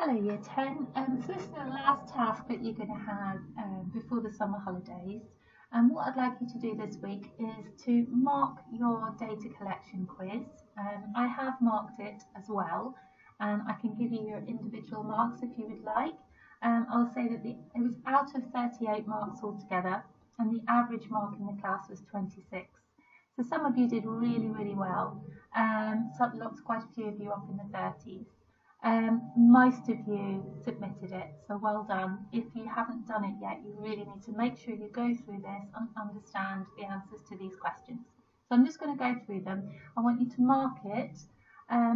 Hello Year 10, so this is the last task that you're going to have before the summer holidays, and what I'd like you to do this week is to mark your data collection quiz. I have marked it as well, and I can give you your individual marks if you would like. I'll say that it was out of 38 marks altogether, and the average mark in the class was 26. So some of you did really well, quite a few of you up in the 30s. Most of you submitted it, so well done. If you haven't done it yet, you really need to make sure you go through this and understand the answers to these questions. So I'm just going to go through them. I want you to mark it,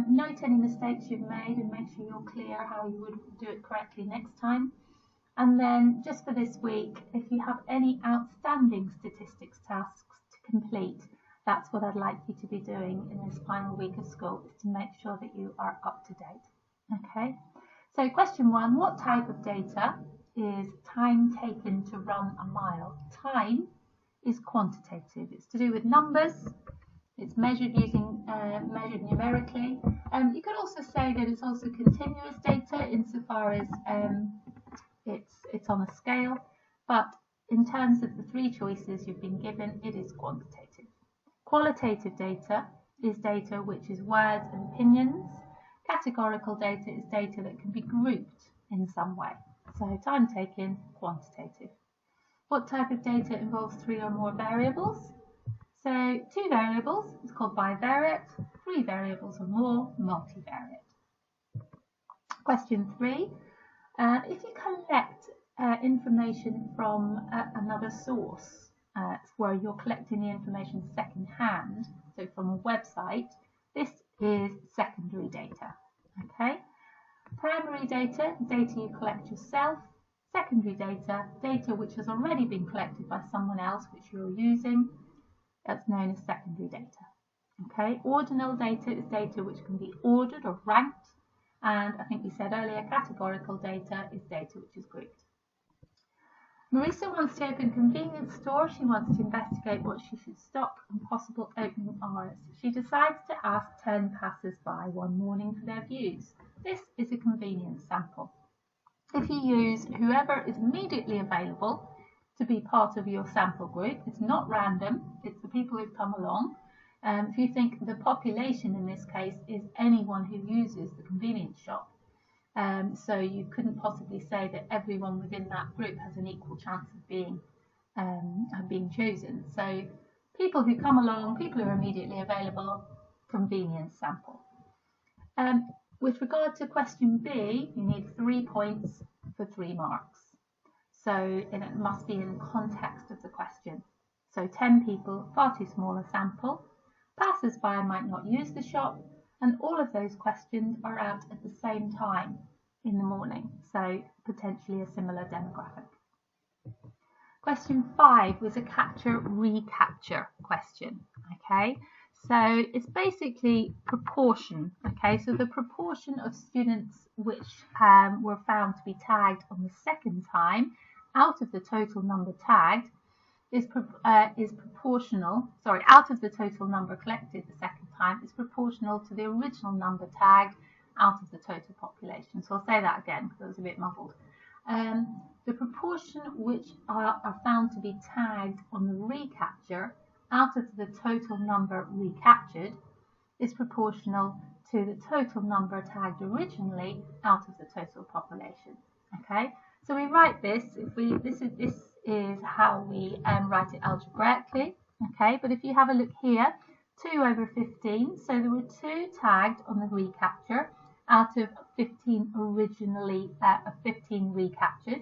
note any mistakes you've made and make sure you're clear how you would do it correctly next time. And then just for this week, if you have any outstanding statistics tasks to complete, that's what I'd like you to be doing in this final week of school, is to make sure that you are up to date. Okay, so question 1, what type of data is time taken to run a mile? Time is quantitative. It's to do with numbers. It's measured numerically. You could also say that it's also continuous data insofar as it's on a scale, but in terms of the three choices you've been given, it is quantitative. Qualitative data is data which is words and opinions. Categorical data is data that can be grouped in some way. So time taken, quantitative. What type of data involves 3 or more variables? So 2 variables is called bivariate, 3 variables or more, multivariate. Question 3, if you collect information from another source where you're collecting the information second hand, so from a website, this is secondary data. Okay, primary data, data you collect yourself. Secondary data, data which has already been collected by someone else which you're using, that's known as secondary data. Okay, ordinal data is data which can be ordered or ranked, and I think we said earlier, categorical data is data which is grouped. Marisa wants to open a convenience store. She wants to investigate what she should stock and possible opening hours. She decides to ask 10 passers-by one morning for their views. This is a convenience sample. If you use whoever is immediately available to be part of your sample group, it's not random, it's the people who've come along. If you think the population in this case is anyone who uses the convenience shop, so you couldn't possibly say that everyone within that group has an equal chance of being chosen. So people who come along, people who are immediately available, convenience sample. With regard to question B, you need 3 points for 3 marks. So it must be in the context of the question. So 10 people, far too small a sample. Passers-by might not use the shop, and all of those questions are out at the same time in the morning, so potentially a similar demographic. Question 5 was a capture-recapture question. Okay, so it's basically proportion. Okay, so the proportion of students which were found to be tagged on the second time out of the total number tagged is proportional, out of the total number collected the second time is proportional to the original number tagged out of the total population. So I'll say that again because it was a bit muffled. The proportion which are found to be tagged on the recapture out of the total number recaptured is proportional to the total number tagged originally out of the total population. Okay, so we write this. This is how we write it algebraically. Okay, but if you have a look here, 2 over 15. So there were 2 tagged on the recapture out of 15 15 recaptured,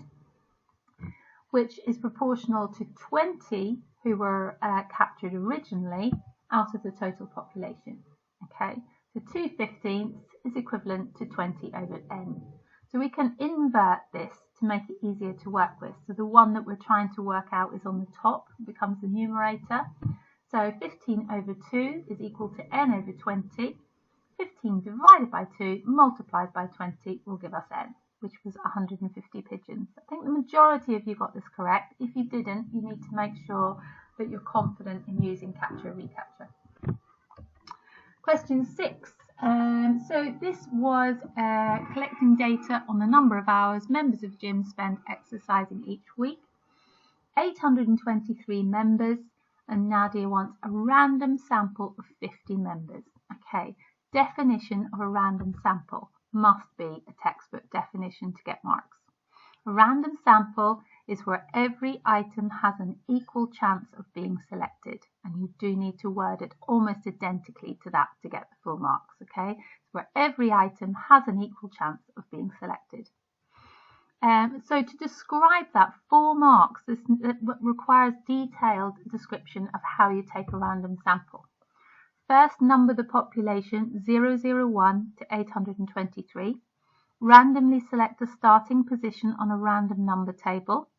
which is proportional to 20 who were captured originally out of the total population. Okay, so 2/15 is equivalent to 20 over n. So we can invert this to make it easier to work with. So the one that we're trying to work out is on the top, it becomes the numerator. So 15 over 2 is equal to n over 20. 15 divided by 2 multiplied by 20 will give us n, which was 150 pigeons. I think the majority of you got this correct. If you didn't, you need to make sure that you're confident in using capture-recapture. Question 6. So this was collecting data on the number of hours members of gym spend exercising each week. 823 members, and Nadia wants a random sample of 50 members. Okay, definition of a random sample must be a textbook definition to get marks. A random sample is where every item has an equal chance of being selected, and you do need to word it almost identically to that to get the full marks. Okay, it's where every item has an equal chance of being selected. So to describe that, 4 marks, this requires detailed description of how you take a random sample. First, number the population 001 to 823. Randomly select a starting position on a random number table.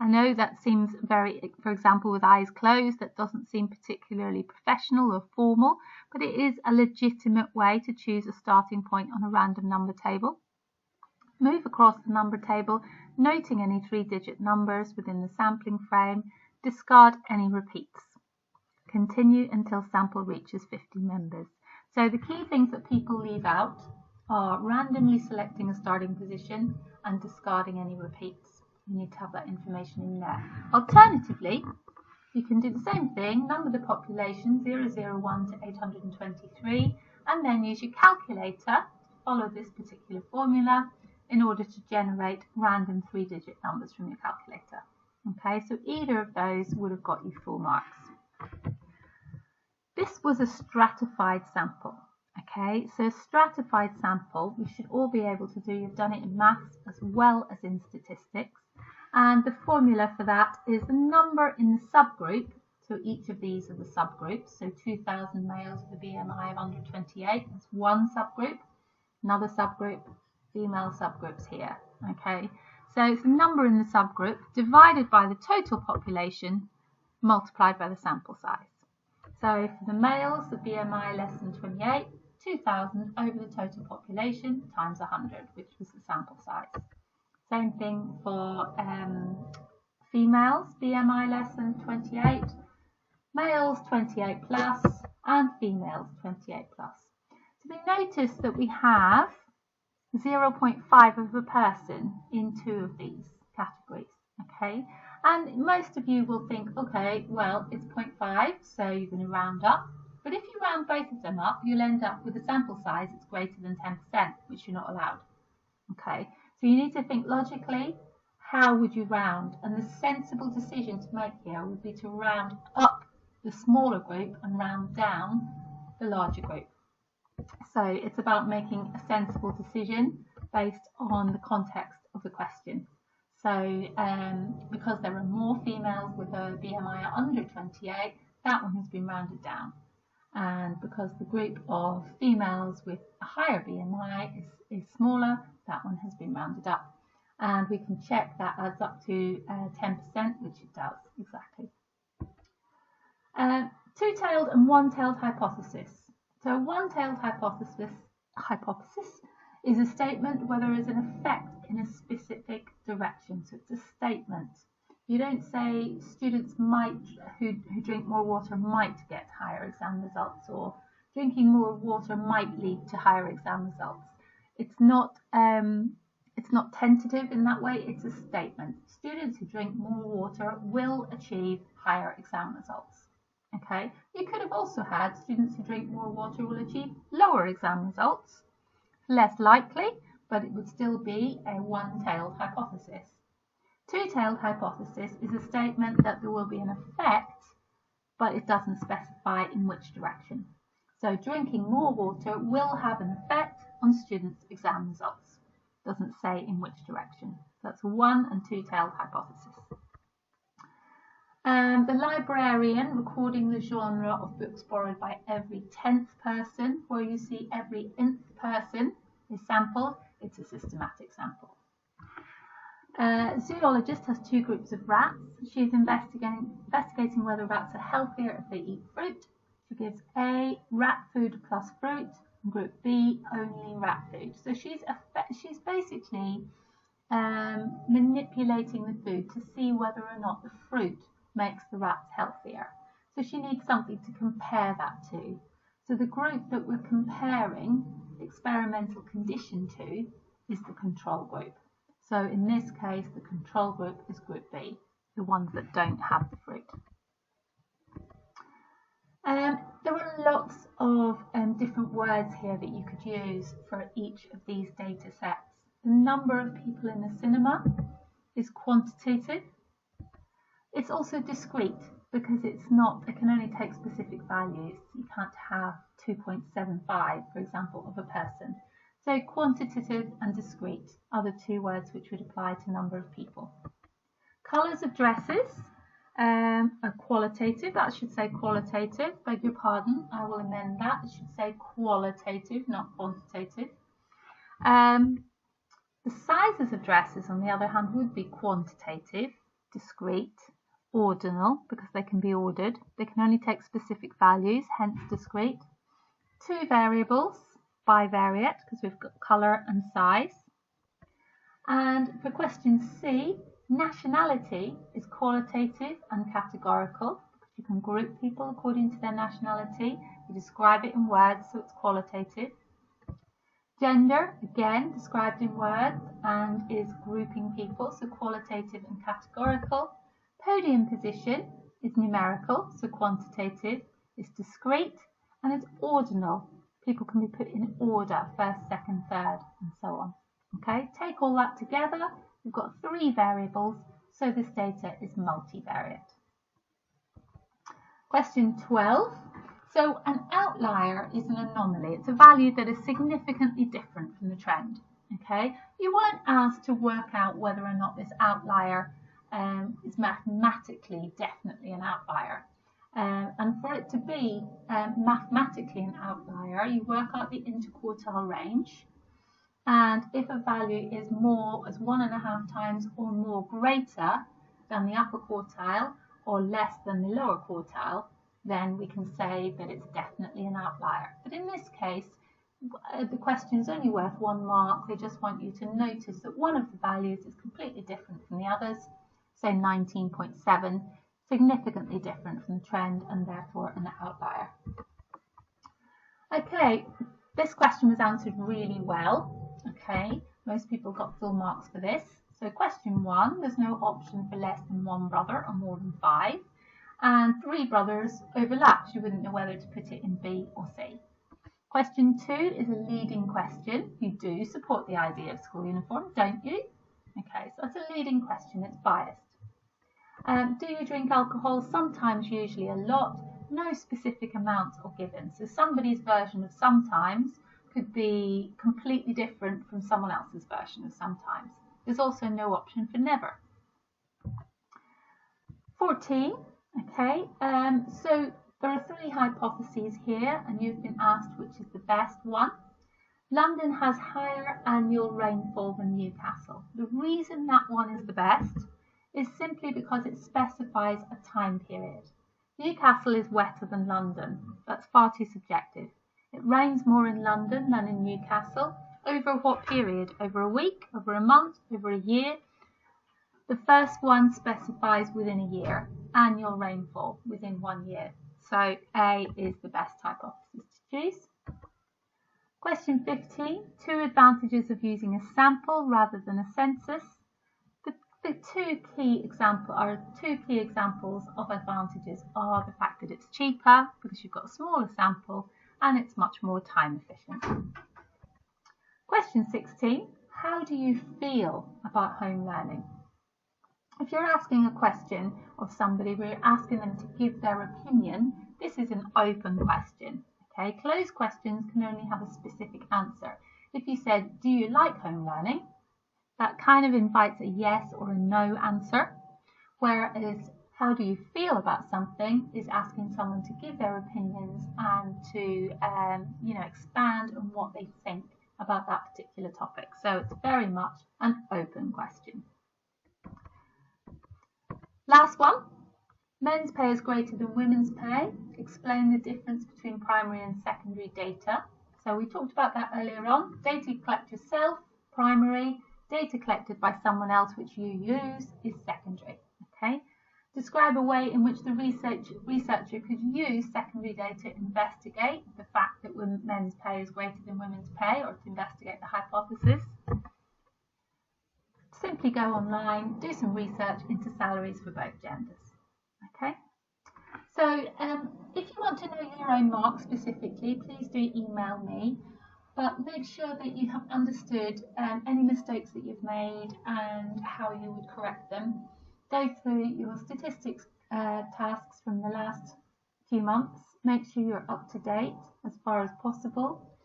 I know that seems very, for example, with eyes closed, that doesn't seem particularly professional or formal, but it is a legitimate way to choose a starting point on a random number table. Move across the number table, noting any 3-digit numbers within the sampling frame. Discard any repeats. Continue until sample reaches 50 members. So the key things that people leave out are randomly selecting a starting position and discarding any repeats. You need to have that information in there. Alternatively, you can do the same thing, number the population 001 to 823, and then use your calculator, follow this particular formula in order to generate random 3-digit numbers from your calculator. Okay, so either of those would have got you full marks. This was a stratified sample. Okay, so a stratified sample, we should all be able to do. You've done it in maths as well as in statistics. And the formula for that is the number in the subgroup. So each of these are the subgroups. So 2,000 males with a BMI of under 28, that's one subgroup. Another subgroup, female subgroups here. Okay, so it's the number in the subgroup divided by the total population multiplied by the sample size. So for the males, the BMI less than 28, 2,000 over the total population times 100, which was the sample size. Same thing for females, BMI less than 28, males 28 plus, and females 28 plus. So we notice that we have 0.5 of a person in 2 of these categories. Okay, and most of you will think, okay, well, it's 0.5, so you're going to round up. But if you round both of them up, you'll end up with a sample size that's greater than 10%, which you're not allowed. Okay, so you need to think logically, how would you round? And the sensible decision to make here would be to round up the smaller group and round down the larger group. So it's about making a sensible decision based on the context of the question. So because there are more females with a BMI under 28, that one has been rounded down. And because the group of females with a higher BMI is smaller, that one has been rounded up. And we can check that adds up to 10%, which it does, exactly. Two-tailed and one-tailed hypothesis. So a one-tailed hypothesis is a statement where there is an effect in a specific direction. So it's a statement. You don't say students who drink more water might get higher exam results, or drinking more water might lead to higher exam results. It's not tentative in that way. It's a statement. Students who drink more water will achieve higher exam results. Okay. You could have also had students who drink more water will achieve lower exam results. Less likely, but it would still be a one-tailed hypothesis. Two-tailed hypothesis is a statement that there will be an effect, but it doesn't specify in which direction. So drinking more water will have an effect on students' exam results. It doesn't say in which direction. That's a one- and two-tailed hypothesis. The librarian, recording the genre of books borrowed by every 10th person, where you see every nth person is sampled, it's a systematic sample. Zoologist has 2 groups of rats. She's investigating whether rats are healthier if they eat fruit. She gives A, rat food plus fruit, and group B, only rat food. So she's basically manipulating the food to see whether or not the fruit makes the rats healthier. So she needs something to compare that to. So the group that we're comparing the experimental condition to is the control group. So in this case, the control group is group B, the ones that don't have the fruit. There are lots of different words here that you could use for each of these data sets. The number of people in the cinema is quantitative. It's also discrete because it can only take specific values. You can't have 2.75, for example, of a person. So quantitative and discrete are the two words which would apply to number of people. Colours of dresses are qualitative. That should say qualitative. Beg your pardon, I will amend that. It should say qualitative, not quantitative. The sizes of dresses, on the other hand, would be quantitative, discrete, ordinal, because they can be ordered. They can only take specific values, hence discrete. Two variables, bivariate, because we've got colour and size. And for question C, nationality is qualitative and categorical, because you can group people according to their nationality. You describe it in words, so it's qualitative. Gender, again, described in words and is grouping people, so qualitative and categorical. Podium position is numerical, so quantitative. It's discrete and it's ordinal. People can be put in order, first, second, third, and so on. Okay, take all that together. We've got three variables, so this data is multivariate. Question 12. So an outlier is an anomaly. It's a value that is significantly different from the trend. Okay, you weren't asked to work out whether or not this outlier is mathematically definitely an outlier. And for it to be mathematically an outlier, you work out the interquartile range. And if a value is more as 1.5 times or more greater than the upper quartile or less than the lower quartile, then we can say that it's definitely an outlier. But in this case, the question is only worth 1 mark. They just want you to notice that one of the values is completely different from the others, say 19.7, significantly different from the trend and therefore an outlier. Okay, this question was answered really well. Okay, most people got full marks for this. So question 1, there's no option for less than 1 brother or more than 5. And 3 brothers overlaps. You wouldn't know whether to put it in B or C. Question 2 is a leading question. You do support the idea of school uniform, don't you? Okay, so that's a leading question. It's biased. Do you drink alcohol? Sometimes, usually a lot. No specific amount are given. So somebody's version of sometimes could be completely different from someone else's version of sometimes. There's also no option for never. 14. Okay, so there are 3 hypotheses here, and you've been asked which is the best one. London has higher annual rainfall than Newcastle. The reason that one is the best is simply because it specifies a time period. Newcastle is wetter than London. That's far too subjective. It rains more in London than in Newcastle. Over what period? Over a week? Over a month? Over a year? The first one specifies within a year. Annual rainfall within 1 year. So A is the best hypothesis to choose. Question 15. 2 advantages of using a sample rather than a census. The two key examples of advantages are the fact that it's cheaper because you've got a smaller sample and it's much more time efficient. Question 16. How do you feel about home learning? If you're asking a question of somebody where you're asking them to give their opinion, this is an open question. Okay, closed questions can only have a specific answer. If you said, do you like home learning? That kind of invites a yes or a no answer. Whereas, how do you feel about something is asking someone to give their opinions and to expand on what they think about that particular topic. So it's very much an open question. Last one, men's pay is greater than women's pay. Explain the difference between primary and secondary data. So we talked about that earlier on. Data you collect yourself, primary. Data collected by someone else which you use is secondary. Okay. Describe a way in which the researcher could use secondary data to investigate the fact that men's pay is greater than women's pay, or to investigate the hypothesis. Simply go online, do some research into salaries for both genders. Okay? So if you want to know your own mark specifically, please do email me. But make sure that you have understood any mistakes that you've made and how you would correct them. Go through your statistics tasks from the last few months. Make sure you're up to date as far as possible.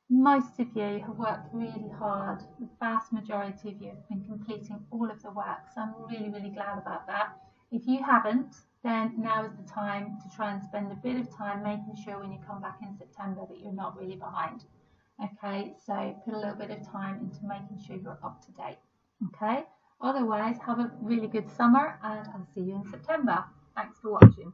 Most of you have worked really hard. The vast majority of you have been completing all of the work, so I'm really, really glad about that. If you haven't, then now is the time to try and spend a bit of time making sure when you come back in September that you're not really behind. Okay, so put a little bit of time into making sure you're up to date. Okay, otherwise have a really good summer, and I'll see you in September. Thanks for watching.